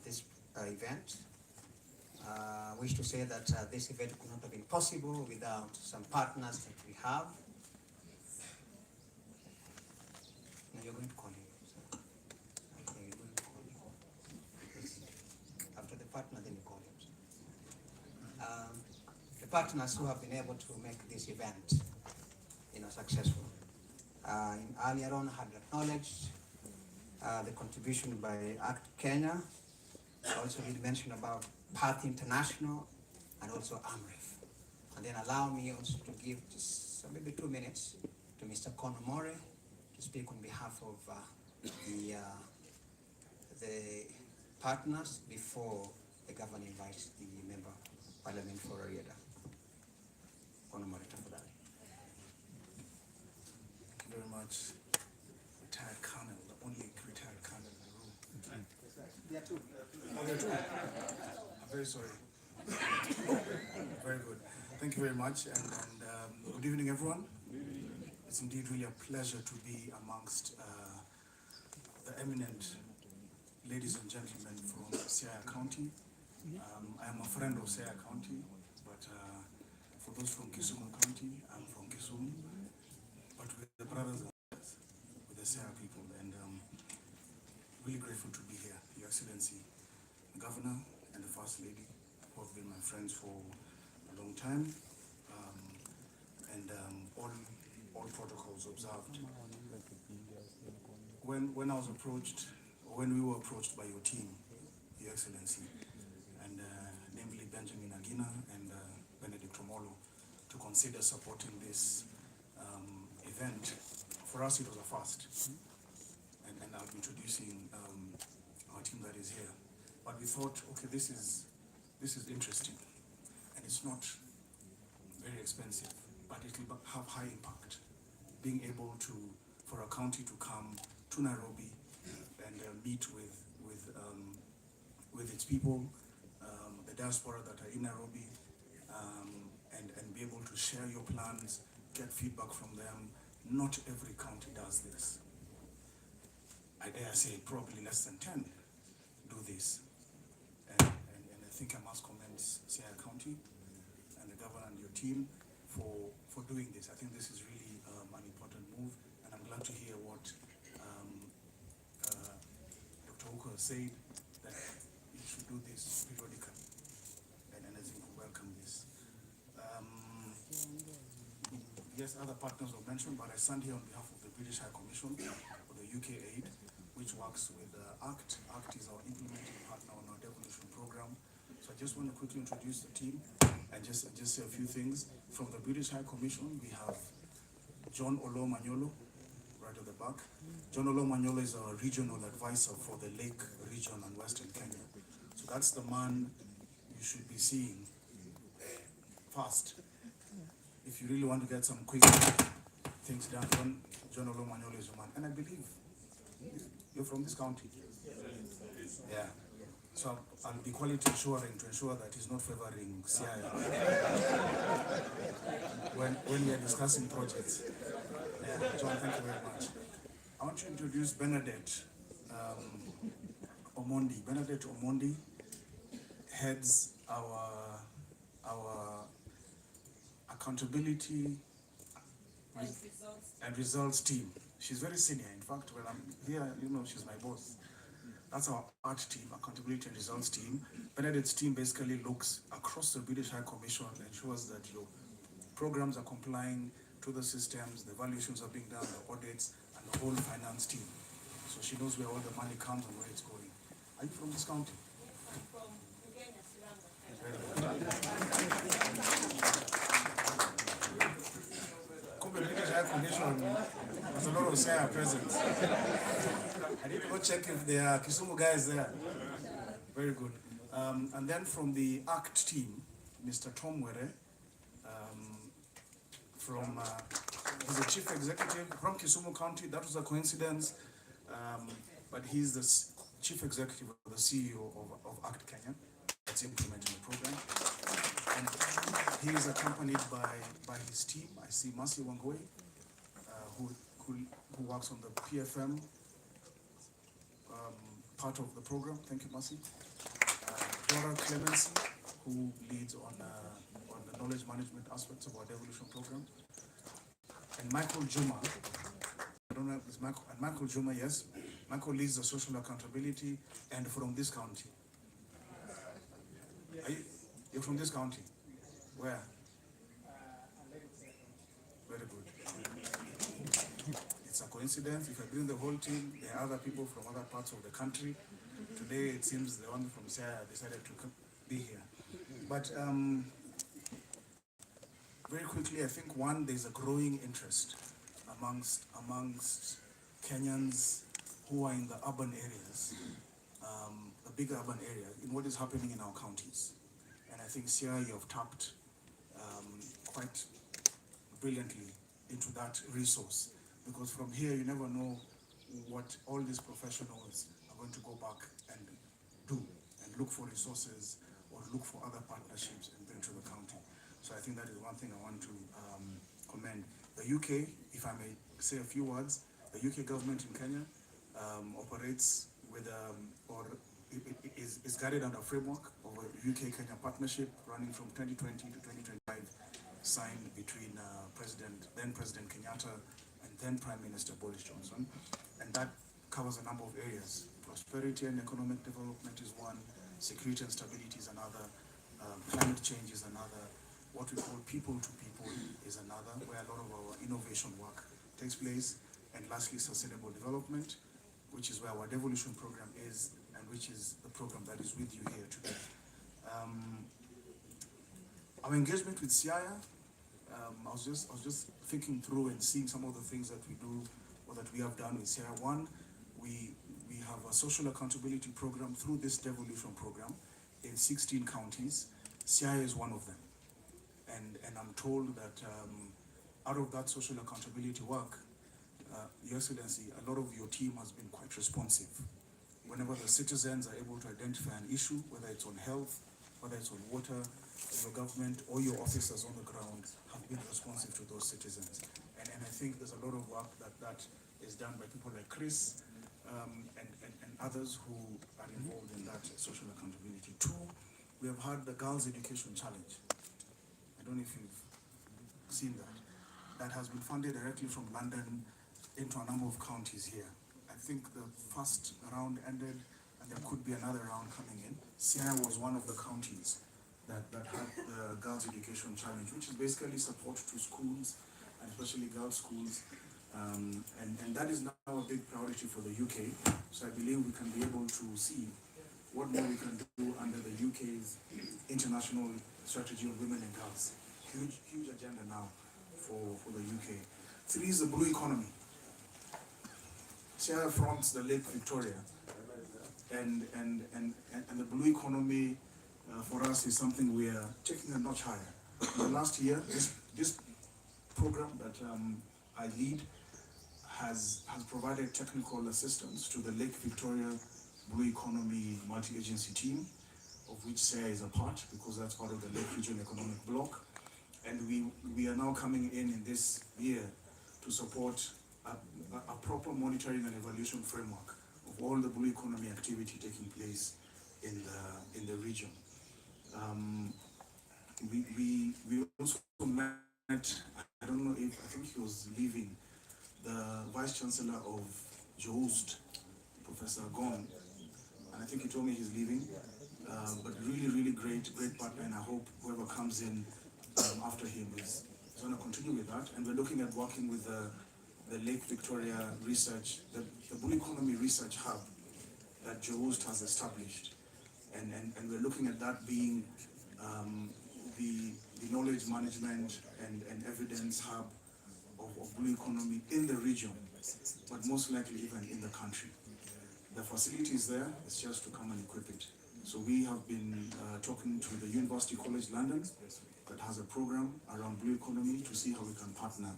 this event. I wish to say that this event could not have been possible without some partners that we have. Now you're going to call him. So, okay, you're going to call him. After the partner, then you call him. So, the partners who have been able to make this event, successful. Earlier on, I had acknowledged the contribution by ACT Kenya. I also did mention about Path International and also AMREF. And then allow me also to give just maybe 2 minutes to Mr. Omolo to speak on behalf of the partners before the governor invites the member of parliament for a reader. Omolo, tafadhali. Thank you very much. Retired colonel, the only retired colonel in the room. There are two. Oh, there are two. I'm very sorry. Very good. Thank you very much, and good evening, everyone. It's indeed really a pleasure to be amongst the eminent ladies and gentlemen from Siaya County. I am a friend of Siaya County, but for those from Kisumu County, I'm from Kisumu, but with the brothers and sisters, with the Siaya people, and really grateful to be here, Your Excellency, the Governor and the First Lady, who have been my friends for a long time, and all protocols observed. When I was approached, or when we were approached by your team, Your Excellency, and namely Benjamin Agina and Benedict Omolo, to consider supporting this event, for us it was a first. And I'll be introducing our team that is here. But we thought, okay, this is interesting, and it's not very expensive, but it will have high impact. Being able to, for a county to come to Nairobi and meet with its people, the diaspora that are in Nairobi, and be able to share your plans, get feedback from them. Not every county does this. I dare say probably less than 10 do this. And I think I must commend Siaya County and the governor and your team for doing this. I think this is really an important move, and I'm glad to hear what Dr. Uko said, that you should do this periodically, and I think we welcome this. Yes, other partners were mentioned, but I stand here on behalf of the British High Commission for the UK Aid, which works with ACT. ACT is our implementing partner on our devolution program. So I just want to quickly introduce the team and just say a few things. From the British High Commission, we have John Olo-Manyolo, right at the back. John Olo-Manyolo is our regional advisor for the Lake region and Western Kenya. So that's the man you should be seeing first. If you really want to get some quick things done, John Olo-Manyolo is your man. And I believe you're from this county. Yeah. So I'll be quality assuring to ensure that he's not favoring Siaya when we are discussing projects. Yeah, John, thank you very much. I want to introduce Benedict Omondi. Benedict Omondi heads our accountability and results team. She's very senior. In fact, when I'm here, she's my boss. That's our art team, accountability and results team. Benedict's team basically looks across the British High Commission, ensures that your programs are complying to the systems, the evaluations are being done, the audits, and the whole finance team. So she knows where all the money comes and where it's going. Are you from this county? I'm from Uganda, British High Commission, there's a lot of Siaya presence. I need to go check if there are Kisumu guys there. Very good. And then from the ACT team, Mr. Tom Were, he's the chief executive from Kisumu County. That was a coincidence, but he's the chief executive or the CEO of ACT Kenya. That's implementing the program. And he is accompanied by his team. I see Masi Wangoi, who works on the PFM part of the program. Thank you, Mercy. Dora Clemency, who leads on the knowledge management aspects of our devolution program. And Michael Juma, I don't know if it's Michael, and Michael Juma, yes. Michael leads the social accountability and from this county. You're from this county? Where? Very good. It's a coincidence. If I bring the whole team, there are other people from other parts of the country. Today, it seems the one from Siaya decided to be here. But very quickly, I think there's a growing interest amongst Kenyans who are in the urban areas, the bigger urban areas, in what is happening in our counties. And I think Siaya, you have tapped quite brilliantly into that resource, because from here you never know what all these professionals are going to go back and do and look for resources or look for other partnerships and bring to the county. So I think that is one thing I want to commend. The UK, if I may say a few words, the UK government in Kenya operates with is guided under a framework of a UK-Kenya partnership running from 2020 to 2025, signed between then President Kenyatta and then Prime Minister Boris Johnson. And that covers a number of areas. Prosperity and economic development is one, security and stability is another, climate change is another, what we call people to people is another, where a lot of our innovation work takes place, and lastly, sustainable development, which is where our devolution program is, and which is the program that is with you here today. Our engagement with Siaya, I was just thinking through and seeing some of the things that we do or that we have done with Siaya. One, we have a social accountability program through this devolution program in 16 counties. Siaya is one of them. And I'm told that out of that social accountability work, Your Excellency, a lot of your team has been quite responsive. Whenever the citizens are able to identify an issue, whether it's on health, whether it's on water, your government or your officers on the ground have been responsive to those citizens. And I think there's a lot of work that is done by people like Chris and others who are involved in that social accountability. Two, we have had the Girls Education Challenge. I don't know if you've seen that. That has been funded directly from London into a number of counties here. I think the first round ended and there could be another round coming in. Siaya was one of the counties that had the Girls Education Challenge, which is basically support to schools, and especially girls' schools. And that is now a big priority for the UK. So I believe we can be able to see what more we can do under the UK's international strategy on women and girls. Huge agenda now for the UK. Three is the blue economy. Siaya fronts the Lake Victoria, and the blue economy for us is something we are taking a notch higher. The last year, this program that I lead has provided technical assistance to the Lake Victoria Blue Economy multi-agency team, of which Siaya is a part, because that's part of the Lake Region Economic Bloc. And we are now coming in this year to support a proper monitoring and evaluation framework of all the blue economy activity taking place in the region. We also met, I don't know if, I think he was leaving, the Vice Chancellor of JOST, Professor Gong, and I think he told me he's leaving, but really great partner, and I hope whoever comes in after him is going to continue with that. And we're looking at working with the Lake Victoria Research, the Blue Economy Research Hub that JOST has established. And we're looking at that being the knowledge management and evidence hub of blue economy in the region, but most likely even in the country. The facility is there, it's just to come and equip it. So we have been talking to the University College London that has a program around blue economy to see how we can partner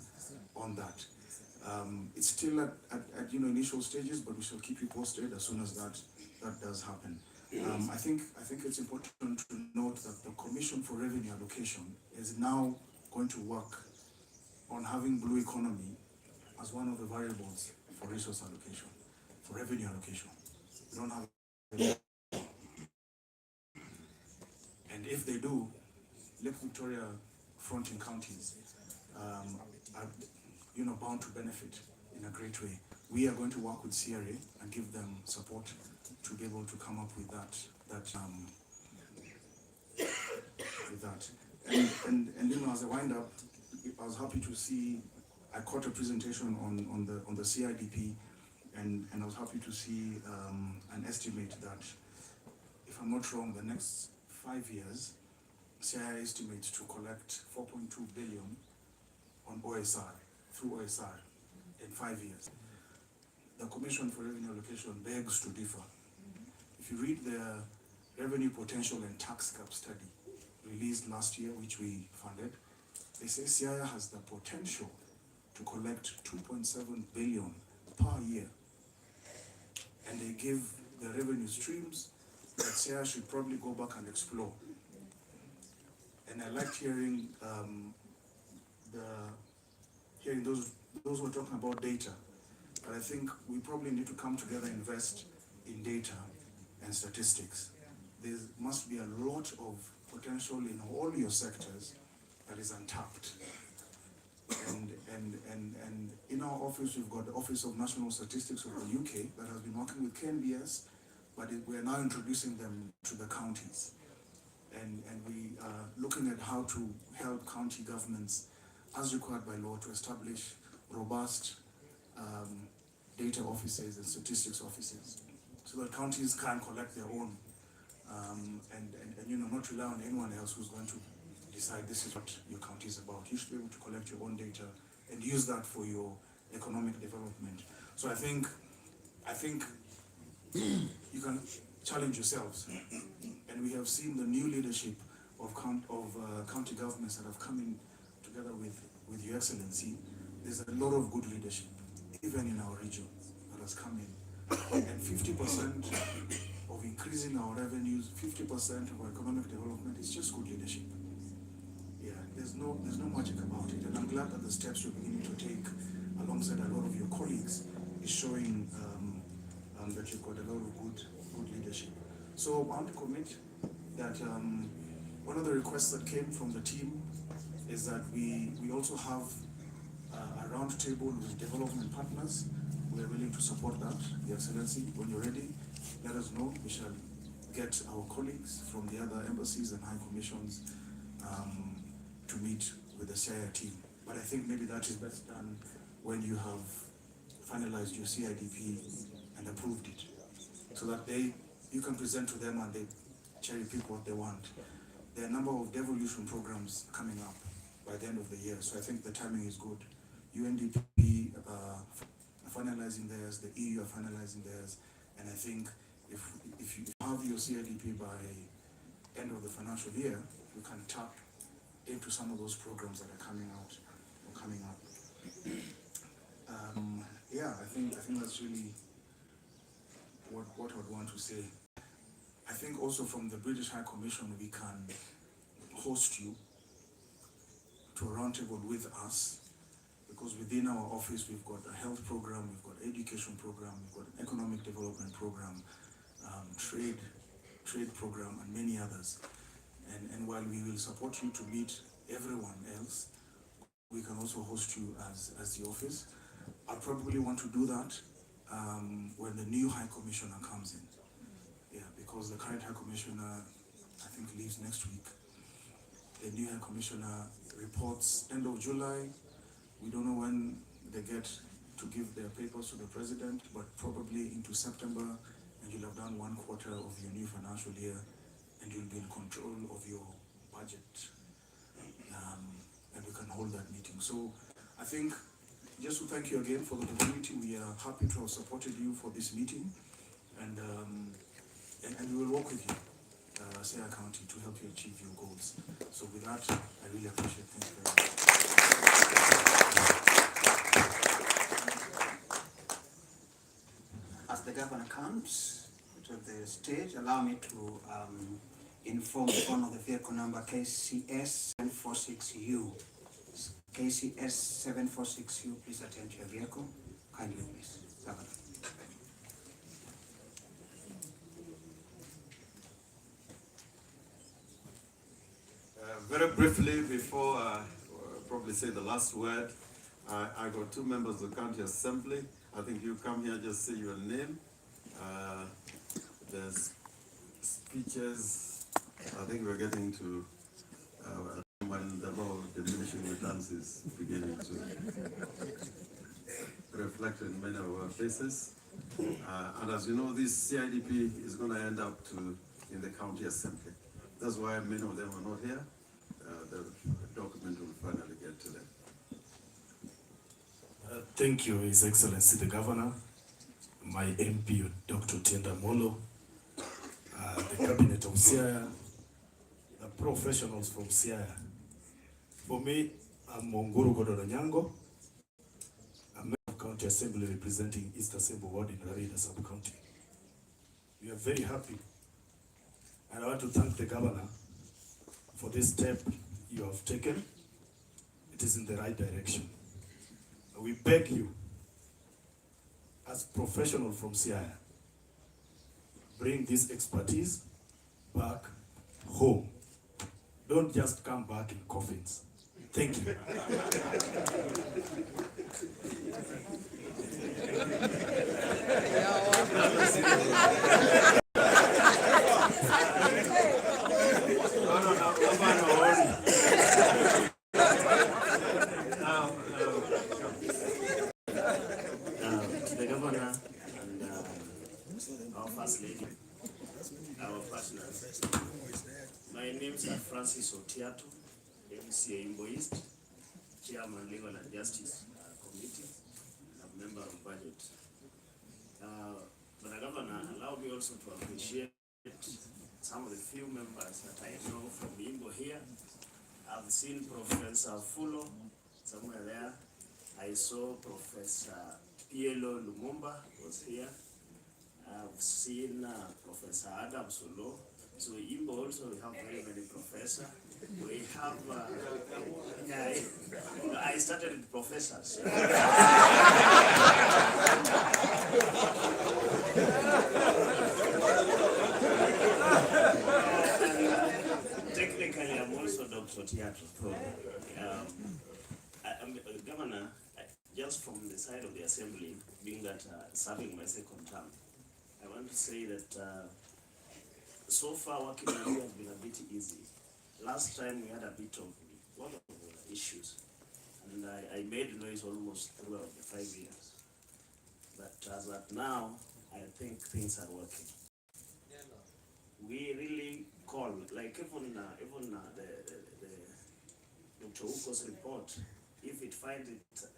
on that. It's still at initial stages, but we shall keep you posted as soon as that does happen. I think it's important to note that the Commission for Revenue Allocation is now going to work on having blue economy as one of the variables for resource allocation, for revenue allocation. We don't have And if they do, Lake Victoria fronting counties are bound to benefit in a great way. We are going to work with Siaya and give them support to be able to come up with that. And as I wind up, I was happy to see, I caught a presentation on the CIDP, and I was happy to see an estimate that, if I'm not wrong, the next 5 years, Siaya estimates to collect 4.2 billion on OSR, through OSR, in 5 years. The Commission for Revenue Allocation begs to differ. If you read the Revenue Potential and Tax Cap study released last year, which we funded, they say Siaya has the potential to collect 2.7 billion per year. And they give the revenue streams that Siaya should probably go back and explore. And I liked hearing those who are talking about data. But I think we probably need to come together and invest in data and statistics. There must be a lot of potential in all your sectors that is untapped. And in our office, we've got the Office of National Statistics of the UK that has been working with KNBS, but we're now introducing them to the counties. And we are looking at how to help county governments, as required by law, to establish robust data offices and statistics offices, so that counties can collect their own, and not rely on anyone else who's going to decide this is what your county is about. You should be able to collect your own data and use that for your economic development. So I think you can challenge yourselves, and we have seen the new leadership of county governments that have come in together with Your Excellency. There's a lot of good leadership, even in our region, that has come in. And 50% of increasing our revenues, 50% of our economic development is just good leadership. Yeah, there's no magic about it. And I'm glad that the steps you're beginning to take alongside a lot of your colleagues is showing that you've got a lot of good leadership. So I want to commit that one of the requests that came from the team is that we also have a round table with development partners. We are willing to support that, Your Excellency. When you're ready, let us know. We shall get our colleagues from the other embassies and high commissions to meet with the Siaya team. But I think maybe that is best done when you have finalized your CIDP and approved it, so that you can present to them and they cherry pick what they want. There are a number of devolution programs coming up by the end of the year, so I think the timing is good. UNDP are finalizing theirs, the EU are finalizing theirs, and I think if you have your CIDP by end of the financial year, you can tap into some of those programs that are coming out or coming up. I think that's really what I would want to say. I think also from the British High Commission, we can host you to a roundtable with us, because within our office we've got a health program, we've got education program, we've got an economic development program, trade program, and many others. And while we will support you to meet everyone else, we can also host you as the office. I probably want to do that when the new High Commissioner comes in. Yeah, because the current High Commissioner, I think, leaves next week. The new High Commissioner reports end of July. We don't know when they get to give their papers to the President, but probably into September, and you'll have done 1/4 of your new financial year, and you'll be in control of your budget. And we can hold that meeting. So I think, just to thank you again for the opportunity, we are happy to have supported you for this meeting, and we will work with you, Siaya County, to help you achieve your goals. So with that, I really appreciate it. Thank you very much. As the governor comes to the stage, allow me to inform the owner of the vehicle number KCS 746U. KCS 746U, please attend to your vehicle. Kindly, please. Governor. Very briefly, before I probably say the last word, I got two members of the county assembly. I think you come here, just say your name. There's speeches. I think we're getting to when the law of diminishing returns is beginning to reflect in many of our faces. And as you know, this CIDP is going to end up in the county assembly. That's why many of them are not here. The document will finally get to them. Thank you, His Excellency the Governor, my MP, Dr. Otiende Omolo, the Cabinet of Siaya, the professionals from Siaya. For me, I'm Monguru Godonanyango. I'm member of County Assembly representing East Assembly Ward in Rarida Sub-County. We are very happy, and I want to thank the Governor for this step you have taken. It is in the right direction. We beg you, as professionals from Siaya, bring this expertise back home. Don't just come back in coffins. Thank you. To the Governor and our First Lady, our partners. My name is Francis Otiato, MCA Imbo East, Chairman Legal and Justice Committee, and member of Budget. But the Governor, allow me also to appreciate some of the few members that I know from Imbo here. I've seen Professor Fulo somewhere there. I saw Professor Pielo Lumumba was here. I've seen Professor Adam Solo. So Imbo also we have very many professors. We have, I started with professors. Technically, I'm also Dr. Otiato. So, Governor, just from the side of the Assembly, being that serving my second term, I want to say that so far working with you has been a bit easy. Last time we had a lot of issues, and I made noise almost throughout the 5 years. But as at now, I think things are working. We really call, like even the Dr. Uko's report, if it finds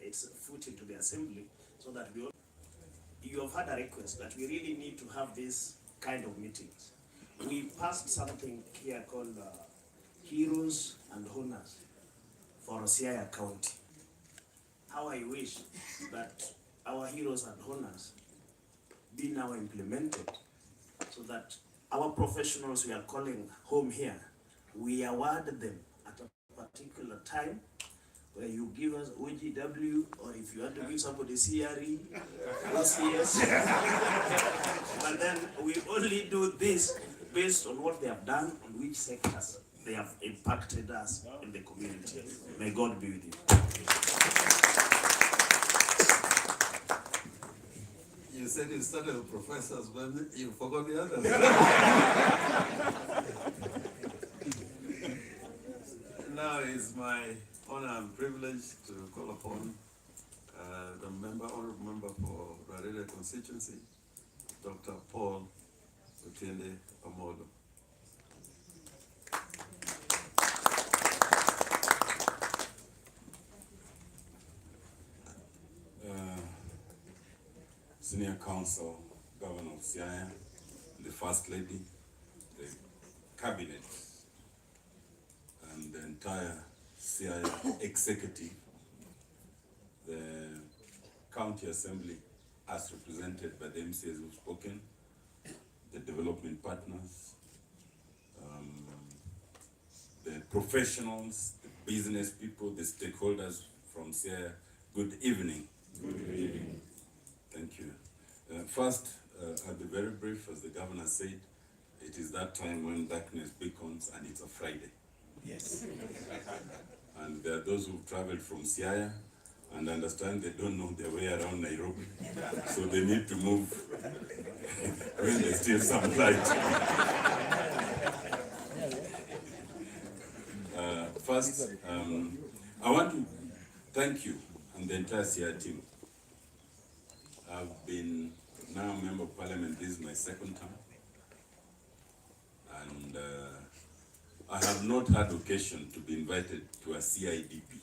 its foot into the Assembly, so that you have had a request that we really need to have this kind of meetings. We passed something here called Heroes and Honors for Siaya County. How I wish that our Heroes and Honors be now implemented so that our professionals we are calling home here, we award them at a particular time where you give us OGW, or if you want to give somebody CRE, OCS. But then we only do this based on what they have done, on which sectors they have impacted us in the community. May God be with you. You said you started with professors, but you forgot the others. Now it's my honor and privilege to call upon the honorable member for Rarida constituency, Dr. Paul Otiende Omolo. Senior Council, Governor of Siaya, the First Lady, the Cabinet, and the entire Siaya Executive, the County Assembly, as represented by the MCAs who've spoken, the development partners, the professionals, the business people, the stakeholders from Siaya. Good evening. Good evening. Thank you. First, I'll be very brief. As the Governor said, it is that time when darkness beacons, and it's a Friday. Yes. And there are those who've traveled from Siaya and understand they don't know their way around Nairobi. So they need to move when there's still some light. First, I want to thank you and the entire Siaya team. I've been now a member of parliament. This is my second term. And I have not had occasion to be invited to a CIDP.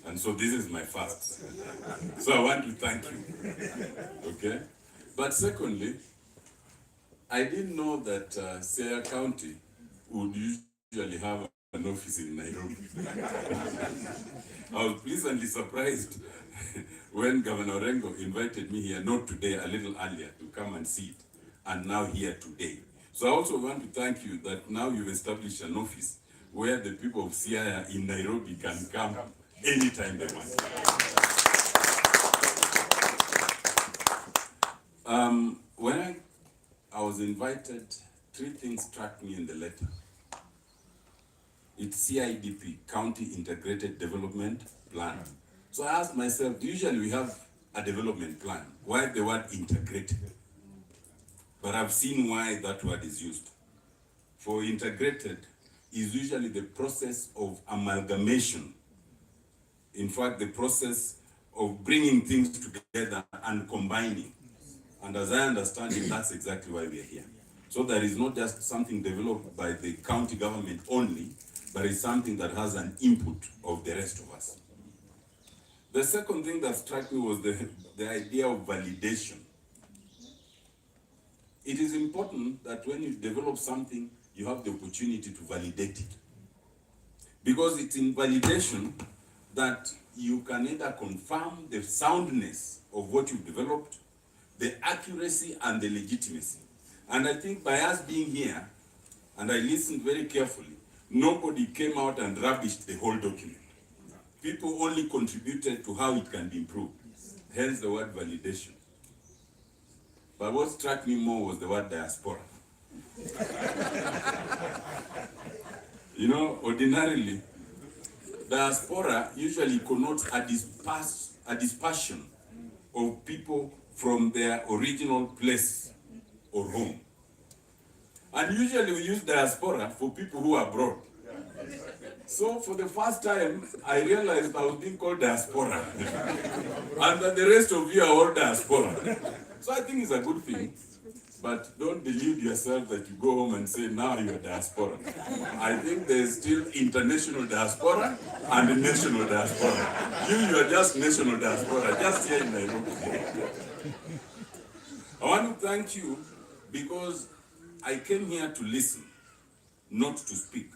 And so this is my first. So I want to thank you. Okay? But secondly, I didn't know that Siaya County would usually have an office in Nairobi. I was pleasantly surprised when Governor Orengo invited me here, not today, a little earlier, to come and see it, and now here today. So I also want to thank you that now you've established an office where the people of Siaya in Nairobi can come anytime they want. When I was invited, 3 things struck me in the letter. It's CIDP, County Integrated Development Plan. So I asked myself, usually we have a development plan. Why the word integrated? But I've seen why that word is used. For integrated is usually the process of amalgamation. In fact, the process of bringing things together and combining. And as I understand it, that's exactly why we are here. So there is not just something developed by the county government only, but it's something that has an input of the rest of us. The second thing that struck me was the idea of validation. It is important that when you develop something, you have the opportunity to validate it. Because it's in validation that you can either confirm the soundness of what you've developed, the accuracy and the legitimacy. And I think by us being here, and I listened very carefully, nobody came out and rubbished the whole document. People only contributed to how it can be improved. Hence the word validation. But what struck me more was the word diaspora. You know, ordinarily, diaspora usually connotes a dispersion of people from their original place or home. And usually we use diaspora for people who are abroad. So for the first time, I realized I was being called diaspora. And that the rest of you are all diaspora. So I think it's a good thing. But don't delude yourself that you go home and say, now you're diaspora. I think there's still international diaspora and national diaspora. You are just national diaspora, just here in Nairobi. I want to thank you because I came here to listen, not to speak.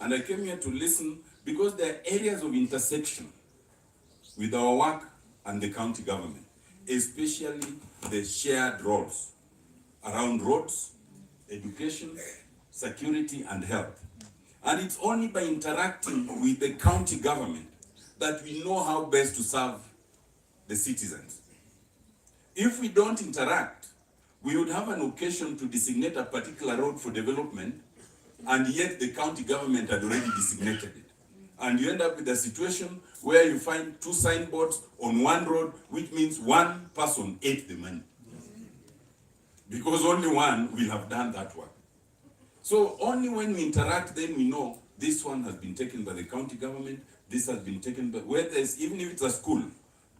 And I came here to listen because there are areas of intersection with our work and the county government, especially the shared roles around roads, education, security, and health. And it's only by interacting with the county government that we know how best to serve the citizens. If we don't interact, we would have an occasion to designate a particular road for development, and yet the county government had already designated it. And you end up with a situation where you find 2 signboards on one road, which means one person ate the money. Because only one will have done that work. So only when we interact, then we know this one has been taken by the county government, this has been taken by, where there's, even if it's a school,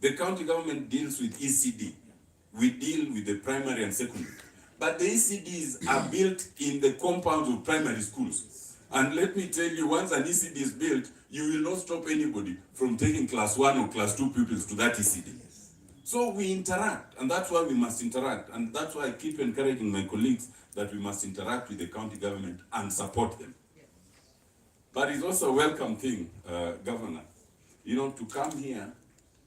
the county government deals with ECD. We deal with the primary and secondary. But the ECDs are built in the compounds of primary schools. And let me tell you, once an ECD is built, you will not stop anybody from taking class 1 or class 2 pupils to that ECD. So we interact, and that's why we must interact. And that's why I keep encouraging my colleagues that we must interact with the county government and support them. But it's also a welcome thing, Governor. You know, to come here,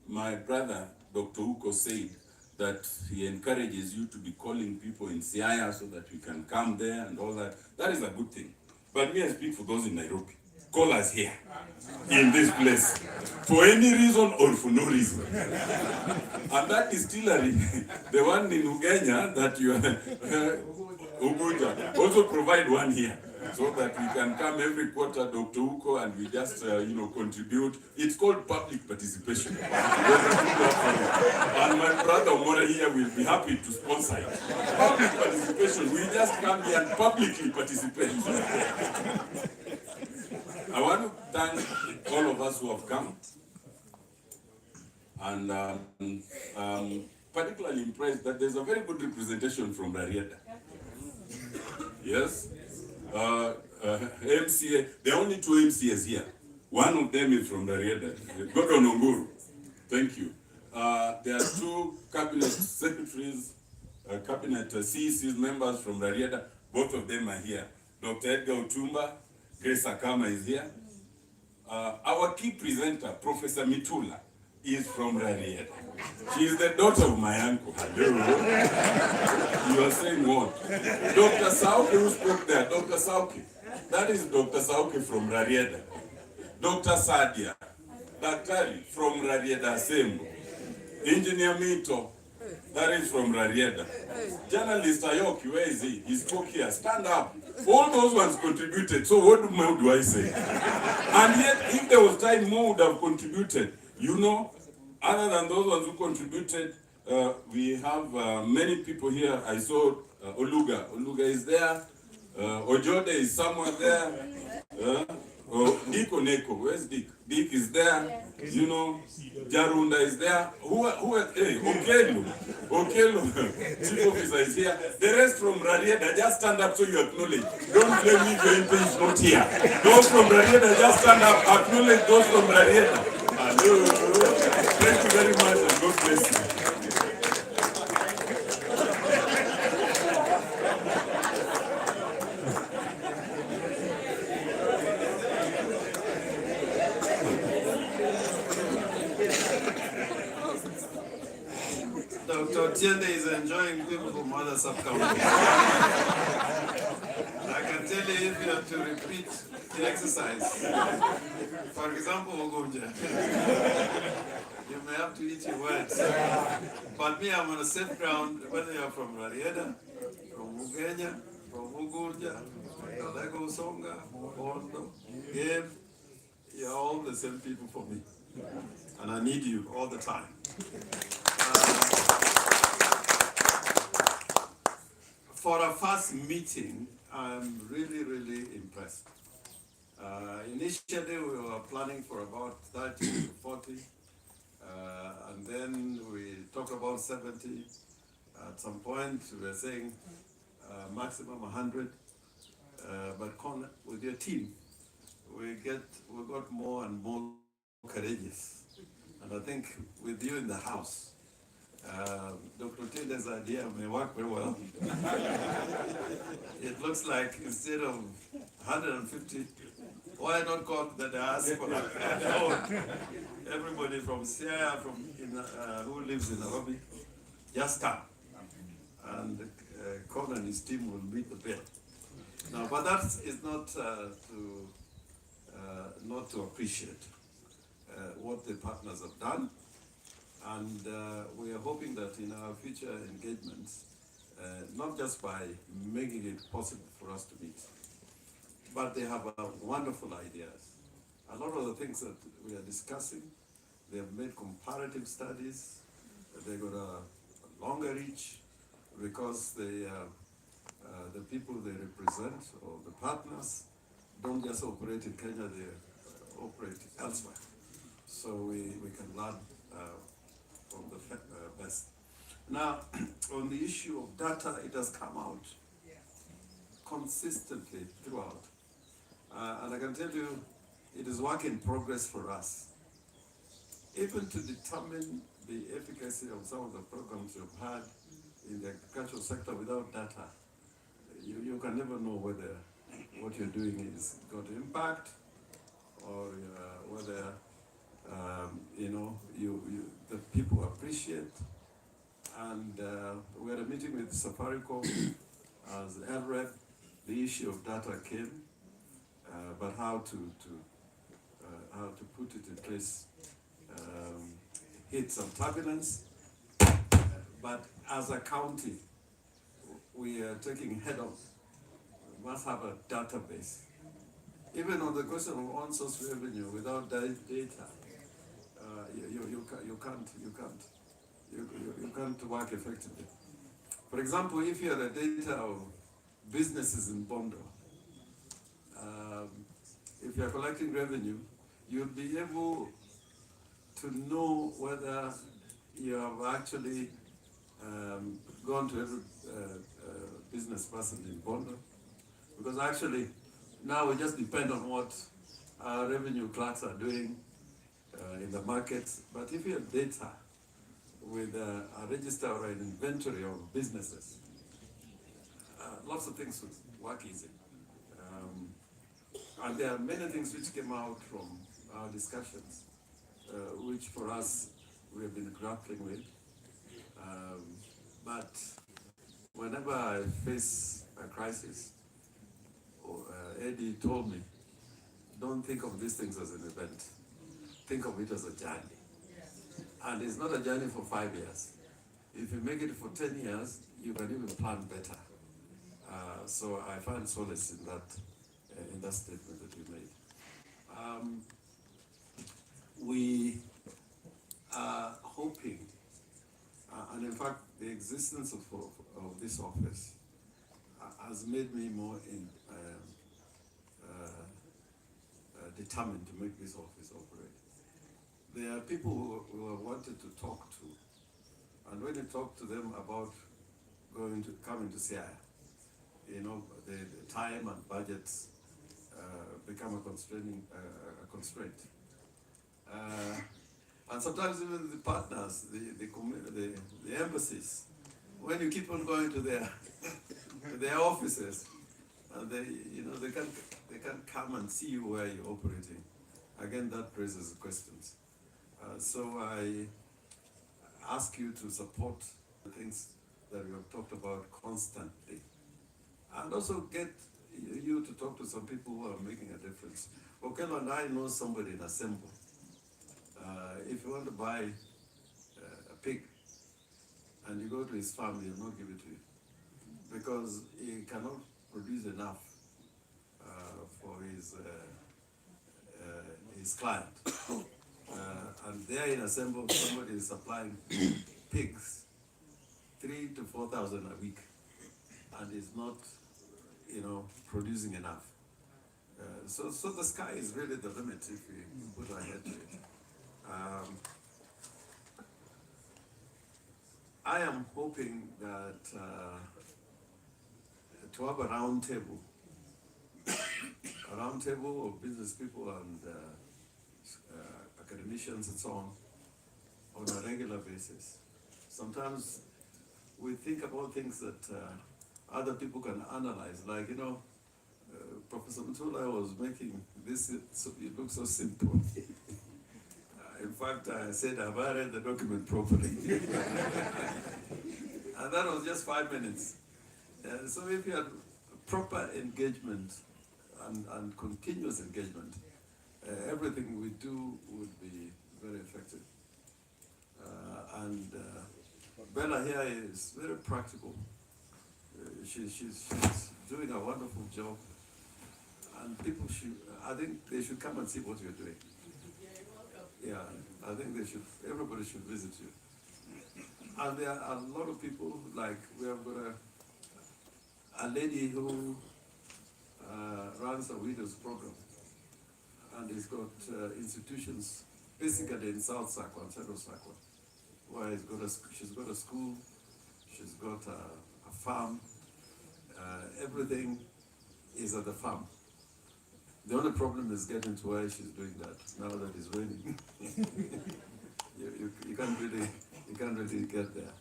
my brother, Dr. Uko, said that he encourages you to be calling people in Siaya so that we can come there and all that. That is a good thing. But me, I speak for those in Nairobi. Call us here, in this place, for any reason or for no reason. And that distillery, the one in Ugenya that you are, Uguja, also provide one here. so that we can come every quarter, Dr. Uko, and we just, contribute. It's called public participation. And my brother Omolo here will be happy to sponsor it. Public participation, we just come here and publicly participate. I want to thank all of us who have come. And particularly impressed that there's a very good representation from Rarieda. Yes? MCA, there are only 2 MCAs here. One of them is from Rarieda, Gordon Onguru. Thank you. There are 2 cabinet secretaries, cabinet CECs members from Rarieda. Both of them are here. Dr. Edgar Otumba, Grace Akama is here. Our key presenter, Professor Mitula, is from Rarieda. She is the daughter of my uncle. Hello. You are saying what? Dr. Sauke, who spoke there? Dr. Sauke. That is Dr. Sauke from Rarieda. Dr. Sadia. Daktari from Rarieda Sembo. Engineer Mito. That is from Rarieda. Journalist Ayoki, where is he? He spoke here. Stand up. All those ones contributed. So what more do I say? And yet, if there was time, more would have contributed. You know, other than those ones who contributed, we have many people here. I saw Oluga. Oluga is there. Ojode is somewhere there. Dick Oneko. Where's Dick? Dick is there. You know, Jarunda is there. Hey, Okelo, Chief Officer is here. The rest from Rarieda, just stand up so you acknowledge. Don't blame me if your MP is not here. Those from Rarieda, just stand up, acknowledge those from Rarieda. Hello. Thank you very much and God bless you. Dr. Otiende is enjoying people from other sub-counties. I can tell you if you have to repeat the exercise. For example, Ogunja, you may have to eat your words. But me, I'm on a safe ground, whether you're from Rarieda, from Ugenya, from Ugunja, Kalego Songa, Ondo, Gabe, you're all the same people for me. And I need you all the time. For our first meeting, I'm really, really impressed. Initially, we were planning for about 30 to 40, and then we talked about 70. At some point, we were saying maximum 100. But with your team, we got more and more courageous. And I think with you in the house, Dr. Otiende's idea may work very well. It looks like instead of 150, why not call the diaspora? Everybody from Siaya, who lives in Nairobi, just come. And Con and his team will meet the bill. Now, but that is not to appreciate what the partners have done. And we are hoping that in our future engagements, not just by making it possible for us to meet, but they have wonderful ideas. A lot of the things that we are discussing, they have made comparative studies. They got a longer reach because the people they represent or the partners don't just operate in Kenya, they operate elsewhere. So we can learn from the best. Now, on the issue of data, it has come out consistently throughout. And I can tell you, it is work in progress for us. Even to determine the efficacy of some of the programs you've had in the agricultural sector without data, you can never know whether what you're doing is got impact or whether the people appreciate. And we had a meeting with Safaricom as LREP. The issue of data came, but how to put it in place hit some turbulence. But as a county, we are taking head on. must have a database. Even on the question of on-source revenue, without data, you can't work effectively. For example, if you had a data of businesses in Bondo, if you are collecting revenue, you'll be able to know whether you have actually gone to every business person in Bondo. Because actually, now we just depend on what our revenue clerks are doing in the markets. But if you have data with a register or an inventory of businesses, lots of things would work easy. And there are many things which came out from our discussions, which for us we have been grappling with. But whenever I face a crisis, Eddie told me, don't think of these things as an event. Think of it as a journey. And it's not a journey for 5 years. If you make it for 10 years, you can even plan better. So I find solace in that statement that you made. We are hoping, and in fact, the existence of this office has made me more determined to make this office operate. There are people who have wanted to talk to, and when you talk to them about coming to Siaya, you know, the time and budgets become a constraint. And sometimes even the partners, the embassies, when you keep on going to their offices, and they can't come and see you where you're operating. Again, that raises questions. So I ask you to support the things that we have talked about constantly, and also get you to talk to some people who are making a difference. Okello and I know somebody in Assemble. If you want to buy a pig and you go to his farm, he'll not give it to you because he cannot produce enough for his client. And there in Assemble, somebody is supplying pigs 3,000 to 4,000 a week, and is not, producing enough. So the sky is really the limit if we put our head to it. I am hoping that to have a round table of business people and academicians and so on a regular basis. Sometimes we think about things that other people can analyze, like, Professor Mutula was making this, it looks so simple. In fact, I said, have I read the document properly? And that was just 5 minutes. So if you had proper engagement and continuous engagement, everything we do would be very effective. And Bella here is very practical. She's doing a wonderful job. And people I think they should come and see what you're doing. Yeah, I think everybody should visit you. And there are a lot of people, like we have got a lady who runs a widows program, and has got institutions basically in South Sakwa and Central Sakwa, where she's got a school, she's got a farm, everything is at the farm. The only problem is getting to where she's doing that now that it's raining. you can't really get there.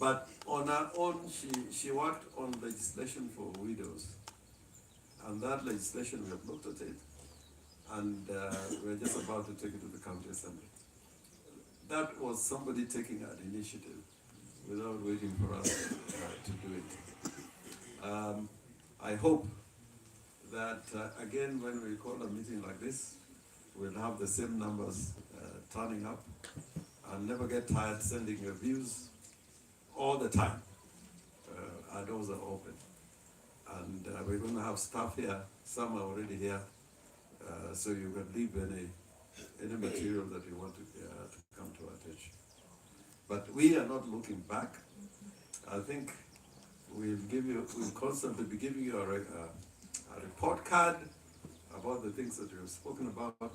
But on her own, she worked on legislation for widows, and that legislation, we have looked at it, and we're just about to take it to the county assembly. That was somebody taking an initiative without waiting for us to do it. I hope that again, when we call a meeting like this, we'll have the same numbers turning up, and never get tired sending your views all the time. Our doors are open. And we're going to have staff here. Some are already here, so you can leave any material that you want to come to our attention. But we are not looking back. I think we'll constantly be giving you a report card about the things that you have spoken about,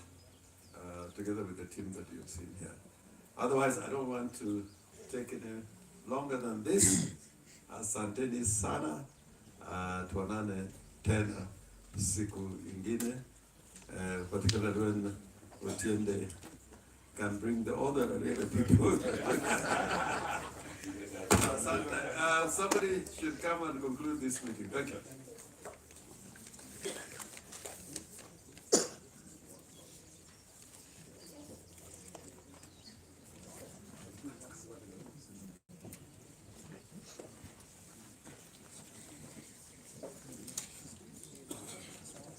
together with the team that you've seen here. Otherwise, I don't want to take any longer than this. Asanteni sana, tuonane tena siku ingine, particularly when Otiende can bring all the other people. Somebody should come and conclude this meeting. Thank you.